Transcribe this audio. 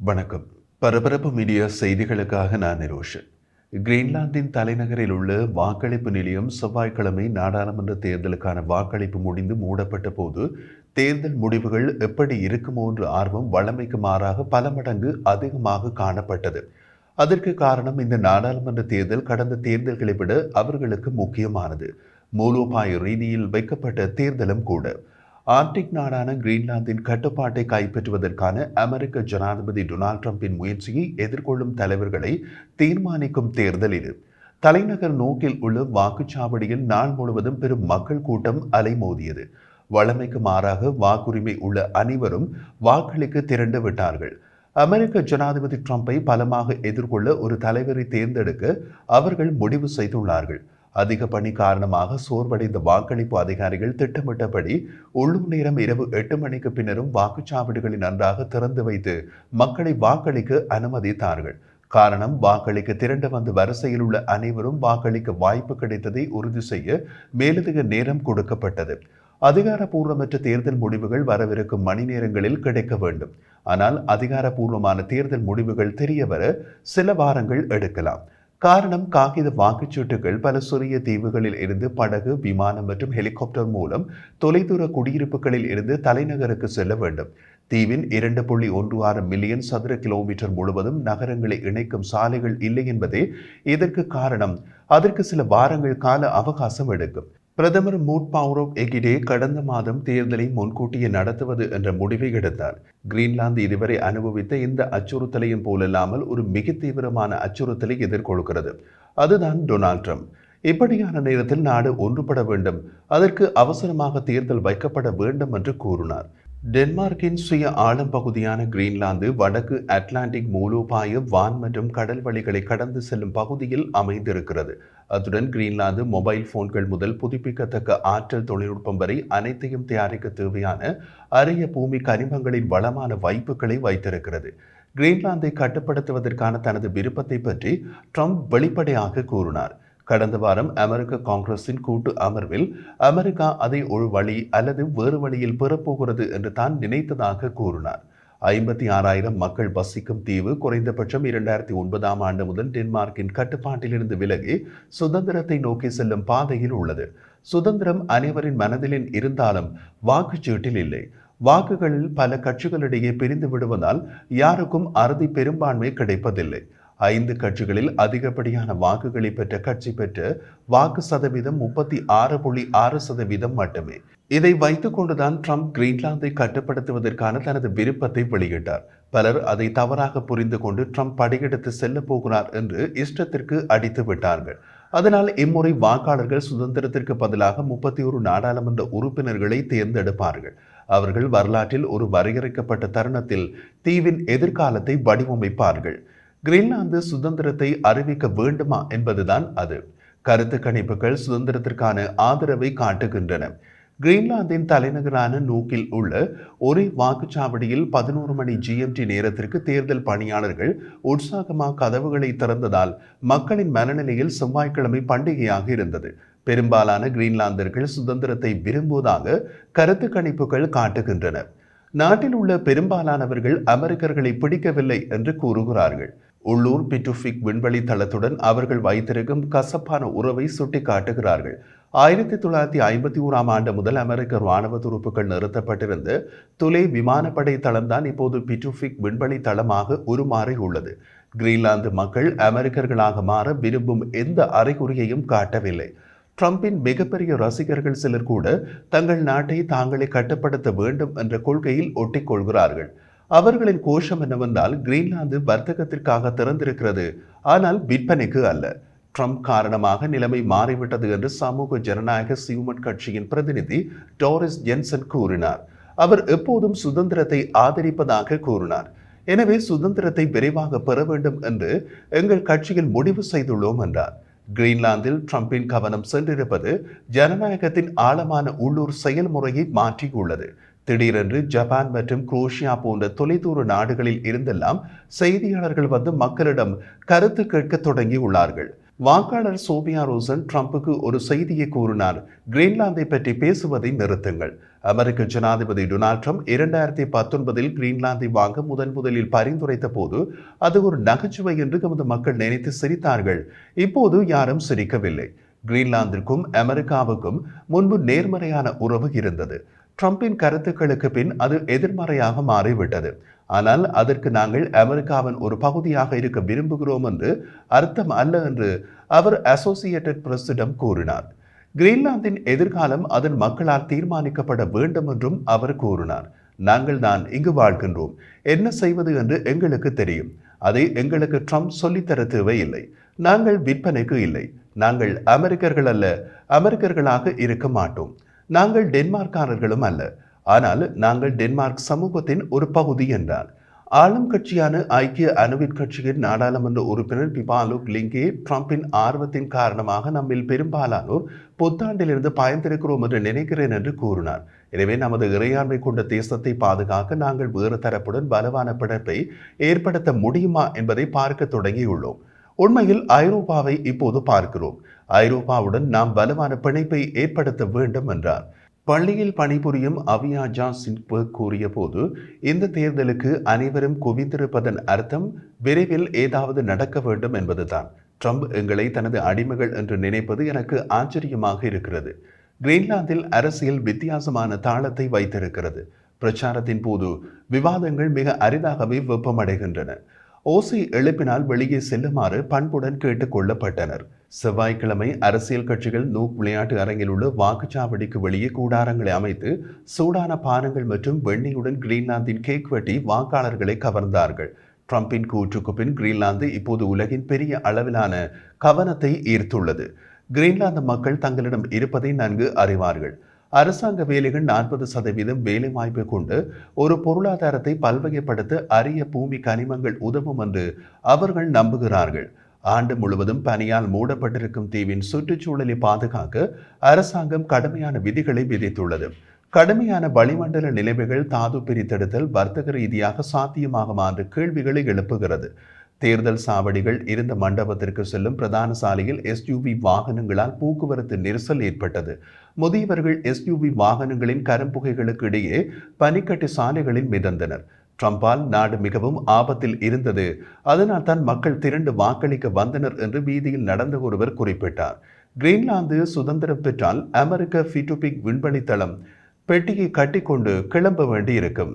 வணக்கம். பரபரப்பு மீடியா செய்திகளுக்காக நான் நிரோஷன். கிரீன்லாந்தின் தலைநகரில் உள்ள வாக்களிப்பு நிலையம் செவ்வாய்க்கிழமை நாடாளுமன்ற தேர்தலுக்கான வாக்களிப்பு முடிந்து மூடப்பட்ட போது தேர்தல் முடிவுகள் எப்படி இருக்குமோ என்ற ஆர்வம் வழமைக்கு மாறாக பல மடங்கு அதிகமாக காணப்பட்டது. அதற்கு காரணம் இந்த நாடாளுமன்ற தேர்தல் கடந்த தேர்தல்களை விட அவர்களுக்கு முக்கியமானது. மூலோபாய ரீதியில் வைக்கப்பட்ட தேர்தலும் கூட. ஆர்டிக் நாடான கிரீன்லாந்தின் கட்டுப்பாட்டை கைப்பற்றுவதற்கான அமெரிக்க ஜனாதிபதி டொனால்ட் ட்ரம்பின் முயற்சியை எதிர்கொள்ளும் தலைவர்களை தீர்மானிக்கும் தேர்தல் இது. தலைநகர் நோக்கில் உள்ள வாக்குச்சாவடியில் நாள் முழுவதும் பெரும் மக்கள் கூட்டம் அலைமோதியது. வழமைக்கு மாறாக வாக்குரிமை உள்ள அனைவரும் வாக்களிக்க திரண்டு விட்டார்கள். அமெரிக்க ஜனாதிபதி ட்ரம்பை பலமாக எதிர்கொள்ள ஒரு தலைவரை தேர்ந்தெடுக்க அவர்கள் முடிவு செய்துள்ளார்கள். அதிக பணி காரணமாக சோர்வடைந்த வாக்களிப்பு அதிகாரிகள் திட்டமிட்டபடி உள்ளூர் நேரம் இரவு 8 மணிக்கு பின்னரும் வாக்குச்சாவடிகளை நன்றாக திறந்து வைத்து மக்களை வாக்களிக்க அனுமதித்தார்கள். காரணம், வாக்களிக்க திரண்டு வந்து வரிசையில் உள்ள அனைவரும் வாக்களிக்க வாய்ப்பு கிடைத்ததை உறுதி செய்ய மேலதிக நேரம் கொடுக்கப்பட்டது. அதிகாரப்பூர்வமற்ற தேர்தல் முடிவுகள் வரவிருக்கும் மணி நேரங்களில் கிடைக்க வேண்டும். ஆனால் அதிகாரப்பூர்வமான தேர்தல் முடிவுகள் தெரியவர சில வாரங்கள் எடுக்கலாம். காரணம், காகித வாக்குச்சீட்டுகள் பல சிறிய தீவுகளில் இருந்து படகு, விமானம் மற்றும் ஹெலிகாப்டர் மூலம் தொலைதூர குடியிருப்புகளில் இருந்து தலைநகருக்கு செல்ல வேண்டும். தீவின் 2.16 மில்லியன் சதுர கிலோமீட்டர் முழுவதும் நகரங்களை இணைக்கும் சாலைகள் இல்லை என்பதே இதற்கு காரணம். அதற்கு சில வாரங்கள் கால அவகாசம் எடுக்கும். பிரதமர் மூட் பவுரோக் எகிடே கடந்த மாதம் தேர்தலை முன்கூட்டியே நடத்துவது என்ற முடிவை எடுத்தார். கிரீன்லாந்து இதுவரை அனுபவித்த இந்த அச்சுறுத்தலையும் போலல்லாமல் ஒரு மிக தீவிரமான அச்சுறுத்தலை எதிர்கொள்கிறது. அதுதான் டொனால்ட் ட்ரம்ப். இப்படியான நேரத்தில் நாடு ஒன்றுபட வேண்டும், அதற்கு அவசரமாக தேர்தல் வைக்கப்பட வேண்டும் என்று கூறினார். டென்மார்க்கின் சுய ஆளும் பகுதியான கிரீன்லாந்து வடக்கு அட்லாண்டிக் மூலோபாய வான் மற்றும் கடல் வழிகளை கடந்து செல்லும் பகுதியில் அமைந்திருக்கிறது. அத்துடன் கிரீன்லாந்து மொபைல் போன்கள் முதல் புதுப்பிக்கத்தக்க ஆற்றல் தொழில்நுட்பம் வரை அனைத்தையும் தயாரிக்க தேவையான அரிய பூமி கனிமங்களின் வளமான வாய்ப்புகளை வைத்திருக்கிறது. கிரீன்லாந்தை கட்டுப்படுத்துவதற்கான தனது விருப்பத்தை பற்றி ட்ரம்ப் வெளிப்படையாக கூறினார். கடந்த வாரம் அமெரிக்க காங்கிரஸின் கூட்டு அமர்வில் அமெரிக்கா அதை ஒரு வழி அல்லது வேறு வழியில் பெறப்போகிறது என்று தான் நினைத்ததாக கூறினார். 56,000 மக்கள் வசிக்கும் தீவு குறைந்தபட்சம் 2009ஆம் ஆண்டு முதல் டென்மார்க்கின் கட்டுப்பாட்டிலிருந்து விலகி சுதந்திரத்தை நோக்கி செல்லும் பாதையில் உள்ளது. சுதந்திரம் அனைவரின் மனதிலும் இருந்தாலும் வாக்குச்சீட்டில் இல்லை. வாக்குகளில் பல கட்சிகளிடையே பிரிந்து விடுவதால் யாருக்கும் அறுதி பெரும்பான்மை கிடைப்பதில்லை. 5 கட்சிகளில் அதிகப்படியான வாக்குகளை பெற்ற கட்சி பெற்ற வாக்கு சதவீதம் 36.6% மட்டுமே. இதை வைத்துக் கொண்டுதான் ட்ரம்ப் கிரீன்லாந்தை கட்டுப்படுத்துவதற்கான தனது விருப்பத்தை வெளியிட்டார். பலர் அதை தவறாக புரிந்து கொண்டு ட்ரம்ப் படையெடுத்து செல்ல போகிறார் என்று இஷ்டத்திற்கு அடித்து விட்டார்கள். அதனால் இம்முறை வாக்காளர்கள் சுதந்திரத்திற்கு பதிலாக 31 நாடாளுமன்ற உறுப்பினர்களை தேர்ந்தெடுப்பார்கள். அவர்கள் வரலாற்றில் ஒரு வரையறுக்கப்பட்ட தருணத்தில் தீவின் எதிர்காலத்தை வடிவமைப்பார்கள். கிரீன்லாந்து சுதந்திரத்தை அறிவிக்க வேண்டுமா என்பதுதான் அது. கருத்து கணிப்புகள் சுதந்திரத்திற்கான ஆதரவை காட்டுகின்றன. கிரீன்லாந்தின் தலைநகரான நூக்கில் உள்ள ஒரே வாக்குச்சாவடியில் 11 மணி GMT நேரத்திற்கு தேர்தல் பணியாளர்கள் உற்சாகமாக கதவுகளை திறந்ததால் மக்களின் மனநிலையில் செவ்வாய்க்கிழமை பண்டிகையாக இருந்தது. பெரும்பாலான கிரீன்லாந்தர்கள் சுதந்திரத்தை விரும்புவதாக கருத்து கணிப்புகள் காட்டுகின்றன. நாட்டில் உள்ள பெரும்பாலானவர்கள் அமெரிக்கர்களை பிடிக்கவில்லை என்று கூறுகிறார்கள். உள்ளூர் பிட்டுஃபிக் விண்வெளி தளத்துடன் அவர்கள் வைத்திருக்கும் கசப்பான உறவை சுட்டி காட்டுகிறார்கள். 1951ஆம் ஆண்டு முதல் அமெரிக்க இராணுவ துருப்புகள் நிறுத்தப்பட்டிருந்த துலே விமானப்படை தளம்தான் இப்போது பிட்டுஃபிக் விண்வெளி தளமாக உருமாறி உள்ளது. கிரீன்லாந்து மக்கள் அமெரிக்கர்களாக மாற விரும்பும் எந்த அறிகுறியையும் காட்டவில்லை. ட்ரம்பின் மிகப்பெரிய ரசிகர்கள் சிலர் கூட தங்கள் நாட்டை தாங்களே கட்டுப்படுத்த வேண்டும் என்ற கொள்கையில் ஒட்டிக்கொள்கிறார்கள். அவர்களின் கோஷம் என்னவென்றால், கிரீன்லாந்து வர்த்தகத்திற்காக திறந்திருக்கிறது, ஆனால் விற்பனைக்கு அல்ல. ட்ரம்ப் காரணமாக நிலைமை மாறிவிட்டது என்று சமூக ஜனநாயக சியூமன் கட்சியின் பிரதிநிதி டோரிஸ் ஜென்சன் கூறினார். அவர் எப்போதும் சுதந்திரத்தை ஆதரிப்பதாக கூறினார். எனவே சுதந்திரத்தை விரைவாக பெற வேண்டும் என்று எங்கள் கட்சியில் முடிவு செய்துள்ளோம் என்றார். கிரீன்லாந்தில் ட்ரம்பின் கவனம் சென்றிருப்பது ஜனநாயகத்தின் ஆழமான உள்ளூர் செயல்முறையை மாற்றியுள்ளது. திடீரென்று ஜப்பான் மற்றும் குரோஷியா போன்ற தொலைதூர நாடுகளில் இருந்தெல்லாம் செய்தியாளர்கள் வந்து மக்களிடம் கருத்து கேட்க தொடங்கியுள்ளார்கள். வாக்காளர் சோபியா ரோசன் ட்ரம்புக்கு ஒரு செய்தியை கூறினார். கிரீன்லாந்தை பற்றி பேசுவதை நிறுத்துங்கள். அமெரிக்க ஜனாதிபதி டொனால்ட் ட்ரம்ப் 2019 கிரீன்லாந்தை வாங்க முதலில் பரிந்துரைத்த போது அது ஒரு நகைச்சுவை என்று நமது மக்கள் நினைத்து சிரித்தார்கள். இப்போது யாரும் சிரிக்கவில்லை. கிரீன்லாந்திற்கும் அமெரிக்காவுக்கும் முன்பு நேர்மறையான உறவு இருந்தது. ட்ரம்பின் கருத்துக்களுக்கு பின் அது எதிர்மறையாக மாறிவிட்டது. ஆனால் அதற்கு நாங்கள் அமெரிக்காவின் ஒரு பகுதியாக இருக்க விரும்புகிறோம் என்று அர்த்தம் அல்ல என்று அவர் அசோசியேட்டட் பிரஸிடம் கூறினார். கிரீன்லாந்தின் எதிர்காலம் அதன் மக்களால் தீர்மானிக்கப்பட வேண்டும் என்றும் அவர் கூறினார். நாங்கள் தான் இங்கு வாழ்கின்றோம். என்ன செய்வது என்று எங்களுக்கு தெரியும். அதை எங்களுக்கு ட்ரம்ப் சொல்லித்தர தேவையில்லை. நாங்கள் விற்பனைக்கு இல்லை. நாங்கள் அமெரிக்கர்கள் அல்ல. அமெரிக்கர்களாக இருக்க மாட்டோம். நாங்கள் டென்மார்க்காரர்களும் அல்ல. ஆனால் நாங்கள் டென்மார்க் சமூகத்தின் ஒரு பகுதி என்றார். ஆளும் கட்சியான ஐக்கிய அணுவின் கட்சியின் நாடாளுமன்ற உறுப்பினர் பிபாலுக் லிங்கே ட்ரம்பின் ஆர்வத்தின் காரணமாக நம்மில் பெரும்பாலானோர் புத்தாண்டிலிருந்து பயந்திருக்கிறோம் என்று நினைக்கிறேன் என்று கூறினார். எனவே நமது இறையாண்மை கொண்ட தேசத்தை பாதுகாக்க நாங்கள் வேறு தரப்புடன் பலவான பிணைப்பை ஏற்படுத்த முடியுமா என்பதை பார்க்க தொடங்கியுள்ளோம். உண்மையில் ஐரோப்பாவை இப்போது பார்க்கிறோம். ஐரோப்பாவுடன் நாம் பலமான பிணைப்பை ஏற்படுத்த வேண்டும் என்றார். பள்ளியில் பணிபுரியும் அவியாஜா சின்பர்க் கூறிய போது, இந்த தேர்தலுக்கு அனைவரும் குவிந்திருப்பதன் அர்த்தம் விரைவில் ஏதாவது நடக்க வேண்டும் என்பதுதான். ட்ரம்ப் எங்களை தனது அடிமைகள் என்று நினைப்பது எனக்கு ஆச்சரியமாக இருக்கிறது. கிரீன்லாந்தில் அரசியல் வித்தியாசமான தாளத்தை வைத்திருக்கிறது. பிரச்சாரத்தின் போது விவாதங்கள் மிக அரிதாகவே வெப்பமடைகின்றன. ஓசை எழுப்பினால் வெளியே செல்லுமாறு பண்புடன் கேட்டுக் கொள்ளப்பட்டனர். செவ்வாய்க்கிழமை அரசியல் கட்சிகள் நூக் விளையாட்டு அரங்கில் உள்ள வாக்குச்சாவடிக்கு வெளியே கூடாரங்களை அமைத்து சூடான பானங்கள் மற்றும் வெண்ணெயுடன் கிரீன்லாந்தின் கேக் வெட்டி வாக்காளர்களை கவர்ந்தார்கள். ட்ரம்பின் கூற்றுக்கு பின் கிரீன்லாந்து இப்போது உலகின் பெரிய அளவிலான கவனத்தை ஈர்த்துள்ளது. கிரீன்லாந்து மக்கள் தங்களிடம் இருப்பதை நன்கு அறிவார்கள். அரசாங்க வேலைகள் 40% வேலை வாய்ப்பை கொண்டு ஒரு பொருளாதாரத்தை பல்வகைப்படுத்த அரிய பூமி கனிமங்கள் உதவும் என்று அவர்கள் நம்புகிறார்கள். ஆண்டு முழுவதும் பனியால் மூடப்பட்டிருக்கும் தீவின் சுற்றுச்சூழலை பாதுகாக்க அரசாங்கம் கடுமையான விதிகளை விதித்துள்ளது. கடுமையான வளிமண்டல நிலைமைகள் தாது பிரித்தெடுத்தல் வர்த்தக ரீதியாக சாத்தியமாகுமா என்ற கேள்விகளை எழுப்புகிறது. தேர்தல் சாவடிகள் இருந்த மண்டபத்திற்கு செல்லும் பிரதான சாலையில் எஸ்யூவி வாகனங்களால் போக்குவரத்து நெரிசல் ஏற்பட்டது. முதியவர்கள் எஸ்யூவி வாகனங்களின் கரும்புகைகளுக்கு இடையே பனிக்கட்டி சாலைகளில் மிதந்தனர். ட்ரம்பால் நாடு மிகவும் ஆபத்தில் இருந்தது. அதனால் தான் மக்கள் திரண்டு வாக்களிக்க வந்தனர் என்று வீதியில் நடந்த ஒருவர் குறிப்பிட்டார். கிரீன்லாந்து சுதந்திரம் பெற்றால் அமெரிக்க ஃபிட்டுபிக் விண்வெளித்தளம் பெட்டியை கட்டிக்கொண்டு கிளம்ப வேண்டியிருக்கும்.